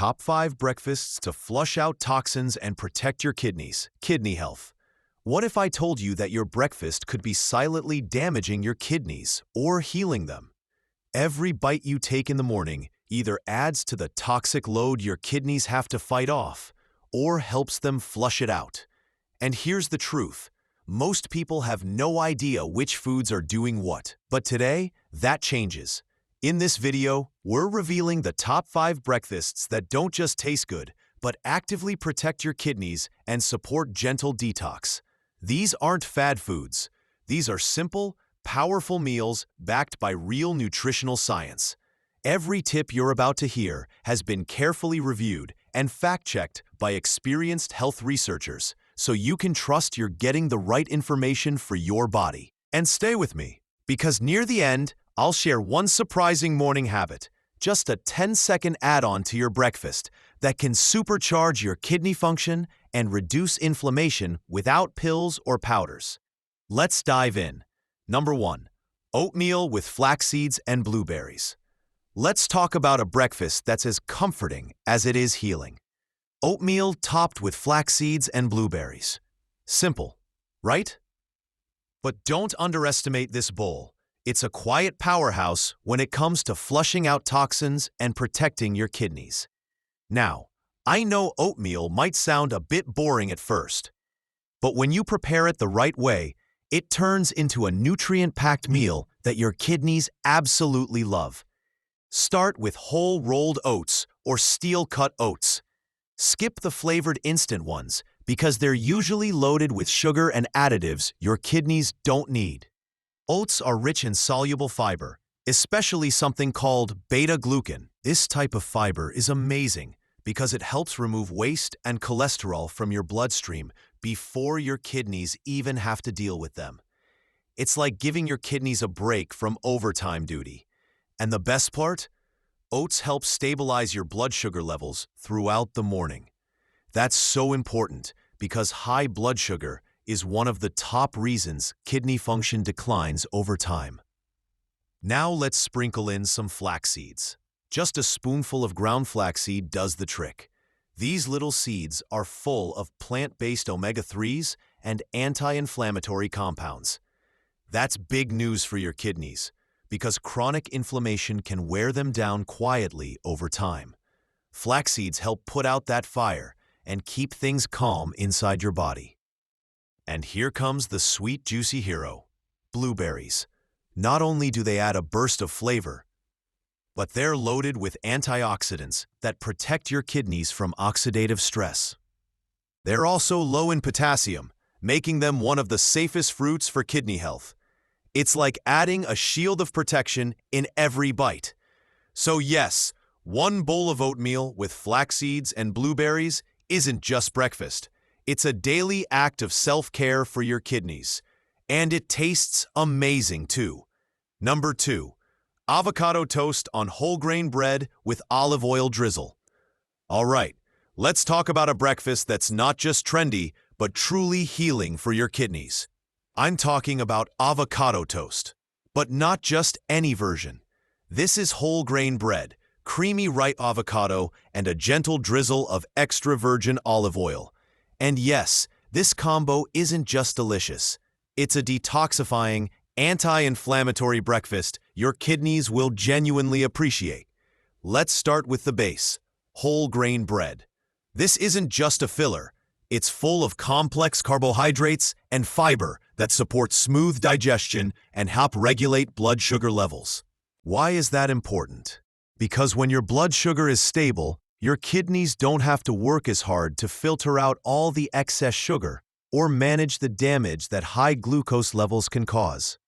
Top 5 breakfasts to flush out toxins and protect your kidneys. Kidney health. What if I told you that your breakfast could be silently damaging your kidneys or healing them? Every bite you take in the morning either adds to the toxic load your kidneys have to fight off or helps them flush it out. And here's the truth. Most people have no idea which foods are doing what. But today, that changes. In this video, we're revealing the top 5 breakfasts that don't just taste good, but actively protect your kidneys and support gentle detox. These aren't fad foods. These are simple, powerful meals backed by real nutritional science. Every tip you're about to hear has been carefully reviewed and fact-checked by experienced health researchers, so you can trust you're getting the right information for your body. And stay with me, because near the end, I'll share one surprising morning habit, just a 10-second add-on to your breakfast that can supercharge your kidney function and reduce inflammation without pills or powders. Let's dive in. Number 1. Oatmeal with flax seeds and blueberries. Let's talk about a breakfast that's as comforting as it is healing. Oatmeal topped with flax seeds and blueberries. Simple, right? But don't underestimate this bowl. It's a quiet powerhouse when it comes to flushing out toxins and protecting your kidneys. Now, I know oatmeal might sound a bit boring at first, but when you prepare it the right way, it turns into a nutrient-packed meal that your kidneys absolutely love. Start with whole rolled oats or steel-cut oats. Skip the flavored instant ones because they're usually loaded with sugar and additives your kidneys don't need. Oats are rich in soluble fiber, especially something called beta-glucan. This type of fiber is amazing because it helps remove waste and cholesterol from your bloodstream before your kidneys even have to deal with them. It's like giving your kidneys a break from overtime duty. And the best part? Oats help stabilize your blood sugar levels throughout the morning. That's so important because high blood sugar is one of the top reasons kidney function declines over time. Now let's sprinkle in some flax seeds. Just a spoonful of ground flaxseed does the trick. These little seeds are full of plant-based omega-3s and anti-inflammatory compounds. That's big news for your kidneys, because chronic inflammation can wear them down quietly over time. Flax seeds help put out that fire and keep things calm inside your body. And here comes the sweet, juicy hero, blueberries. Not only do they add a burst of flavor, but they're loaded with antioxidants that protect your kidneys from oxidative stress. They're also low in potassium, making them one of the safest fruits for kidney health. It's like adding a shield of protection in every bite. So yes, one bowl of oatmeal with flax seeds and blueberries isn't just breakfast. It's a daily act of self-care for your kidneys. And it tastes amazing too. Number 2. Avocado toast on whole grain bread with olive oil drizzle. All right, let's talk about a breakfast that's not just trendy, but truly healing for your kidneys. I'm talking about avocado toast, but not just any version. This is whole grain bread, creamy ripe avocado, and a gentle drizzle of extra virgin olive oil. And yes, this combo isn't just delicious. It's a detoxifying, anti-inflammatory breakfast your kidneys will genuinely appreciate. Let's start with the base, whole grain bread. This isn't just a filler. It's full of complex carbohydrates and fiber that support smooth digestion and help regulate blood sugar levels. Why is that important? Because when your blood sugar is stable, your kidneys don't have to work as hard to filter out all the excess sugar or manage the damage that high glucose levels can cause.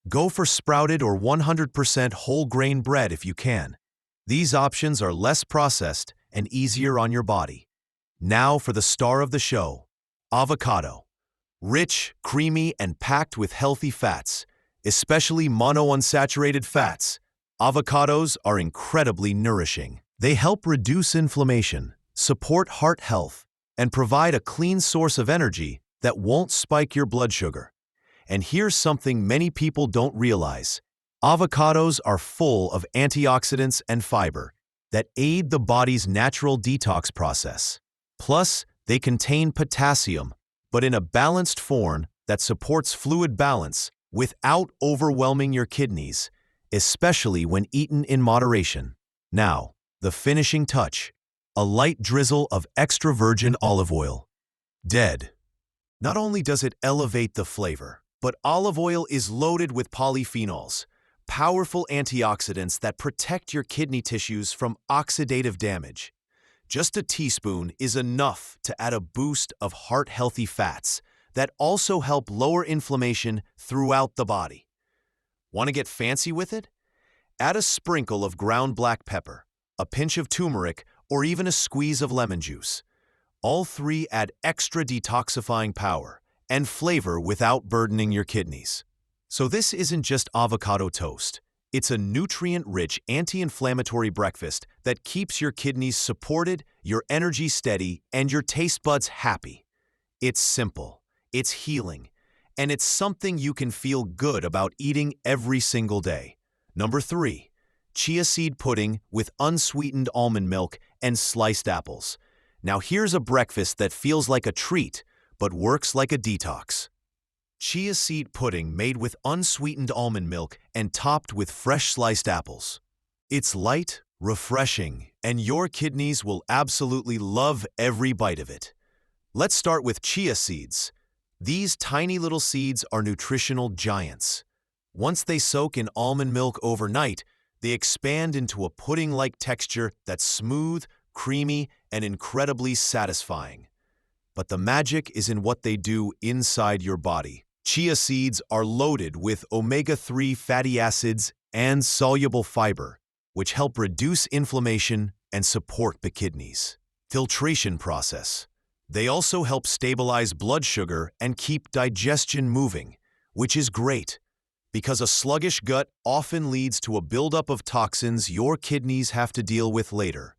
Go for sprouted or 100% whole grain bread if you can. These options are less processed and easier on your body. Now for the star of the show, avocado. Rich, creamy, and packed with healthy fats, especially monounsaturated fats, avocados are incredibly nourishing. They help reduce inflammation, support heart health, and provide a clean source of energy that won't spike your blood sugar. And here's something many people don't realize. Avocados are full of antioxidants and fiber. that aid the body's natural detox process. Plus, they contain potassium, but in a balanced form that supports fluid balance without overwhelming your kidneys, especially when eaten in moderation. Now, the finishing touch, a light drizzle of extra virgin olive oil. Dead. Not only does it elevate the flavor, but olive oil is loaded with polyphenols, powerful antioxidants that protect your kidney tissues from oxidative damage. Just a teaspoon is enough to add a boost of heart-healthy fats that also help lower inflammation throughout the body. Want to get fancy with it? Add a sprinkle of ground black pepper, a pinch of turmeric, or even a squeeze of lemon juice. All three add extra detoxifying power and flavor without burdening your kidneys. So this isn't just avocado toast. It's a nutrient-rich, anti-inflammatory breakfast that keeps your kidneys supported, your energy steady, and your taste buds happy. It's simple, it's healing, and it's something you can feel good about eating every single day. Number 3, chia seed pudding with unsweetened almond milk and sliced apples. Now here's a breakfast that feels like a treat, but works like a detox. Chia seed pudding made with unsweetened almond milk and topped with fresh sliced apples. It's light, refreshing, and your kidneys will absolutely love every bite of it. Let's start with chia seeds. These tiny little seeds are nutritional giants. Once they soak in almond milk overnight, they expand into a pudding-like texture that's smooth, creamy, and incredibly satisfying. But the magic is in what they do inside your body. Chia seeds are loaded with omega-3 fatty acids and soluble fiber, which help reduce inflammation and support the kidneys. Filtration process. They also help stabilize blood sugar and keep digestion moving, which is great, because a sluggish gut often leads to a buildup of toxins your kidneys have to deal with later.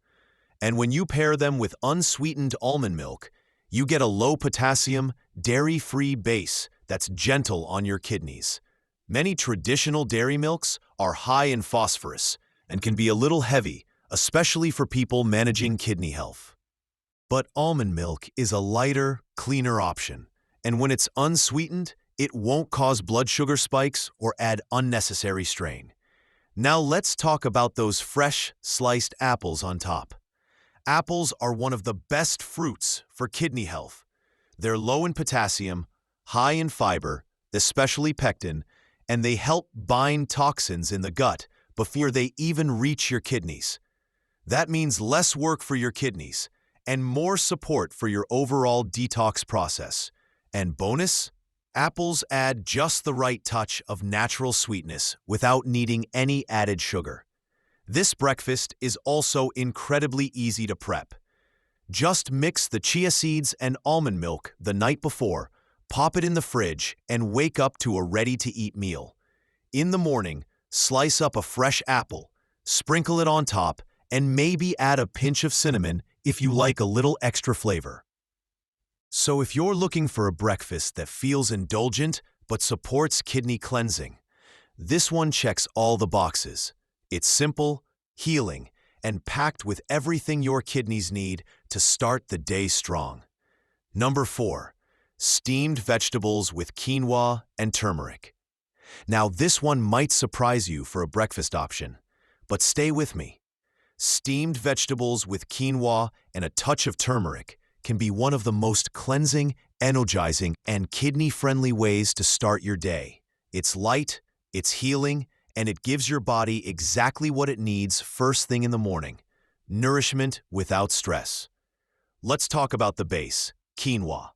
And when you pair them with unsweetened almond milk, you get a low-potassium, dairy-free base that's gentle on your kidneys. Many traditional dairy milks are high in phosphorus and can be a little heavy, especially for people managing kidney health. But almond milk is a lighter, cleaner option, and when it's unsweetened, it won't cause blood sugar spikes or add unnecessary strain. Now let's talk about those fresh, sliced apples on top. Apples are one of the best fruits for kidney health. They're low in potassium, high in fiber, especially pectin, and they help bind toxins in the gut before they even reach your kidneys. That means less work for your kidneys and more support for your overall detox process. And bonus, apples add just the right touch of natural sweetness without needing any added sugar. This breakfast is also incredibly easy to prep. Just mix the chia seeds and almond milk the night before, pop it in the fridge, and wake up to a ready-to-eat meal. In the morning, slice up a fresh apple, sprinkle it on top, and maybe add a pinch of cinnamon if you like a little extra flavor. So if you're looking for a breakfast that feels indulgent but supports kidney cleansing, this one checks all the boxes. It's simple, healing, and packed with everything your kidneys need to start the day strong. Number 4, steamed vegetables with quinoa and turmeric. Now this one might surprise you for a breakfast option, but stay with me. Steamed vegetables with quinoa and a touch of turmeric can be one of the most cleansing, energizing, and kidney-friendly ways to start your day. It's light, it's healing, and it gives your body exactly what it needs first thing in the morning. Nourishment without stress. Let's talk about the base, quinoa.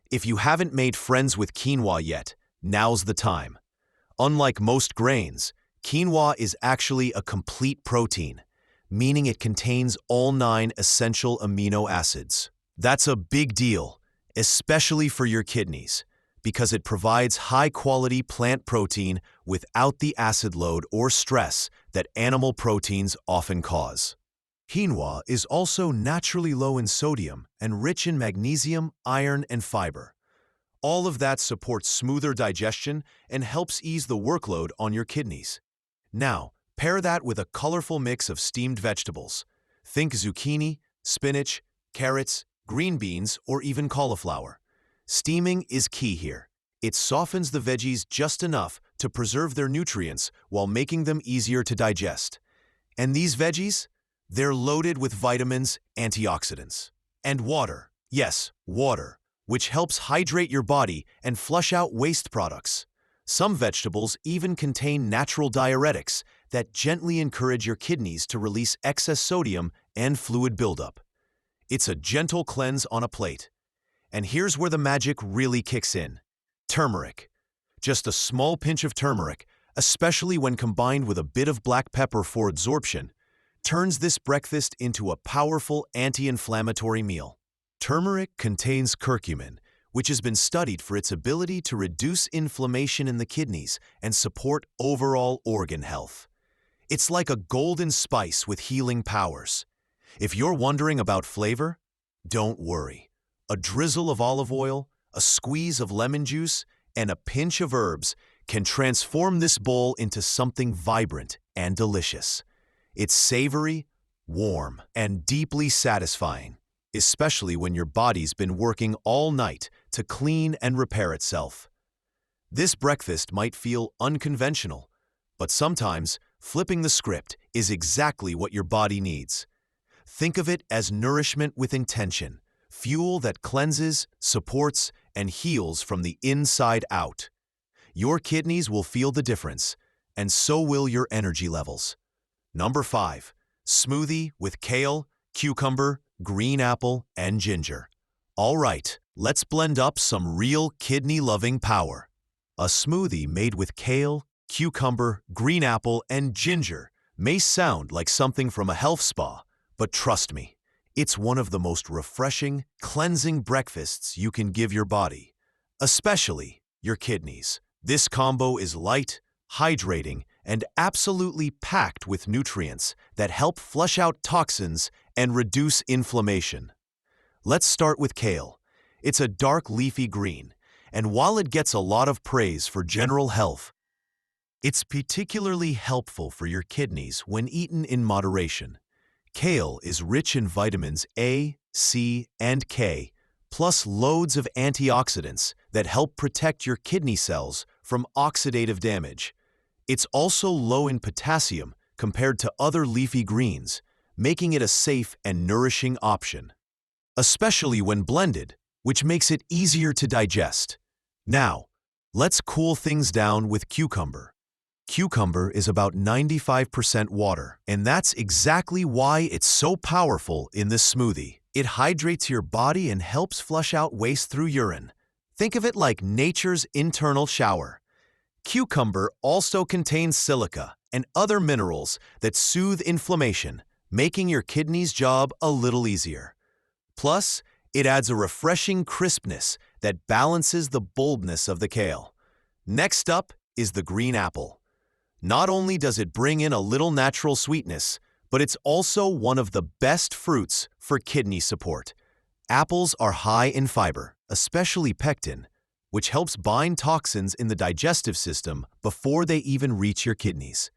If you haven't made friends with quinoa yet, now's the time. Unlike most grains, quinoa is actually a complete protein, meaning it contains all 9 essential amino acids. That's a big deal, especially for your kidneys, because it provides high-quality plant protein without the acid load or stress that animal proteins often cause. Quinoa is also naturally low in sodium and rich in magnesium, iron, and fiber. All of that supports smoother digestion and helps ease the workload on your kidneys. Now, pair that with a colorful mix of steamed vegetables, Think zucchini, spinach, carrots, green beans, or even cauliflower. Steaming is key here. It softens the veggies just enough to preserve their nutrients while making them easier to digest. And these veggies? They're loaded with vitamins, antioxidants, and water. Yes, water, which helps hydrate your body and flush out waste products. Some vegetables even contain natural diuretics that gently encourage your kidneys to release excess sodium and fluid buildup. It's a gentle cleanse on a plate. And here's where the magic really kicks in. Turmeric. Just a small pinch of turmeric, especially when combined with a bit of black pepper for absorption, turns this breakfast into a powerful anti-inflammatory meal. Turmeric contains curcumin, which has been studied for its ability to reduce inflammation in the kidneys and support overall organ health. It's like a golden spice with healing powers. If you're wondering about flavor, don't worry. A drizzle of olive oil, a squeeze of lemon juice, and a pinch of herbs can transform this bowl into something vibrant and delicious. It's savory, warm, and deeply satisfying, especially when your body's been working all night to clean and repair itself. This breakfast might feel unconventional, but sometimes flipping the script is exactly what your body needs. Think of it as nourishment with intention, fuel that cleanses, supports, and heals from the inside out. Your kidneys will feel the difference, and so will your energy levels. Number 5. Smoothie with kale, cucumber, green apple, and ginger. All right, let's blend up some real kidney-loving power. A smoothie made with kale, cucumber, green apple, and ginger may sound like something from a health spa, but trust me, it's one of the most refreshing, cleansing breakfasts you can give your body, especially your kidneys. This combo is light, hydrating, and absolutely packed with nutrients that help flush out toxins and reduce inflammation. Let's start with kale. It's a dark leafy green, and while it gets a lot of praise for general health, it's particularly helpful for your kidneys when eaten in moderation. Kale is rich in vitamins A, C, and K, plus loads of antioxidants that help protect your kidney cells from oxidative damage. It's also low in potassium compared to other leafy greens, making it a safe and nourishing option, especially when blended, which makes it easier to digest. Now, let's cool things down with cucumber. Cucumber is about 95% water, and that's exactly why it's so powerful in this smoothie. It hydrates your body and helps flush out waste through urine. Think of it like nature's internal shower. Cucumber also contains silica and other minerals that soothe inflammation, making your kidneys' job a little easier. Plus, it adds a refreshing crispness that balances the boldness of the kale. Next up is the green apple. Not only does it bring in a little natural sweetness, but it's also one of the best fruits for kidney support. Apples are high in fiber, especially pectin, which helps bind toxins in the digestive system before they even reach your kidneys.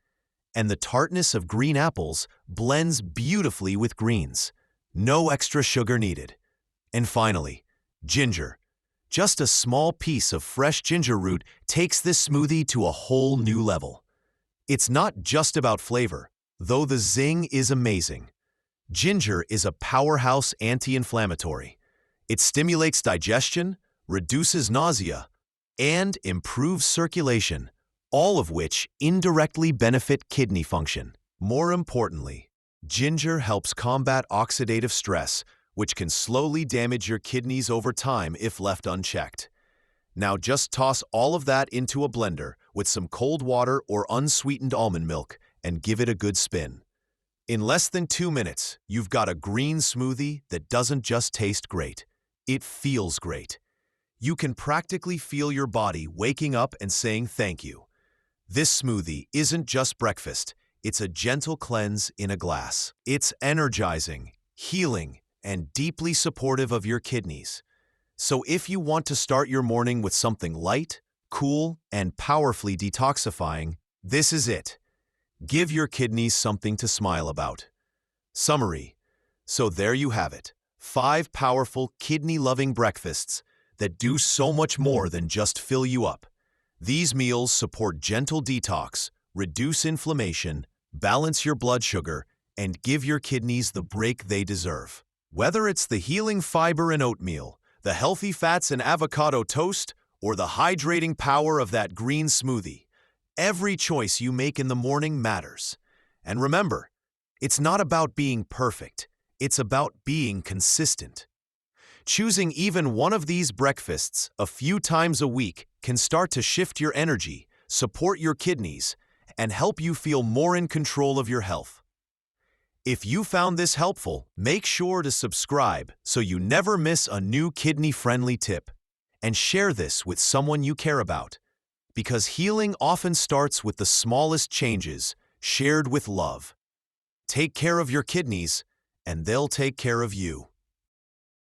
And the tartness of green apples blends beautifully with greens. No extra sugar needed. And finally, ginger. Just a small piece of fresh ginger root takes this smoothie to a whole new level. It's not just about flavor, though the zing is amazing. Ginger is a powerhouse anti-inflammatory. It stimulates digestion, reduces nausea, and improves circulation, all of which indirectly benefit kidney function. More importantly, ginger helps combat oxidative stress, which can slowly damage your kidneys over time if left unchecked. Now just toss all of that into a blender with some cold water or unsweetened almond milk and give it a good spin. In less than 2 minutes, you've got a green smoothie that doesn't just taste great, it feels great. You can practically feel your body waking up and saying thank you. This smoothie isn't just breakfast, it's a gentle cleanse in a glass. It's energizing, healing, and deeply supportive of your kidneys. So if you want to start your morning with something light, cool, and powerfully detoxifying, this is it. Give your kidneys something to smile about. Summary: So there you have it, 5 powerful kidney-loving breakfasts that do so much more than just fill you up. These meals support gentle detox, reduce inflammation, balance your blood sugar, and give your kidneys the break they deserve. Whether it's the healing fiber in oatmeal, the healthy fats in avocado toast, or the hydrating power of that green smoothie, every choice you make in the morning matters. And remember, it's not about being perfect, it's about being consistent. Choosing even one of these breakfasts a few times a week can start to shift your energy, support your kidneys, and help you feel more in control of your health. If you found this helpful, make sure to subscribe so you never miss a new kidney-friendly tip. And share this with someone you care about, because healing often starts with the smallest changes, shared with love. Take care of your kidneys, and they'll take care of you.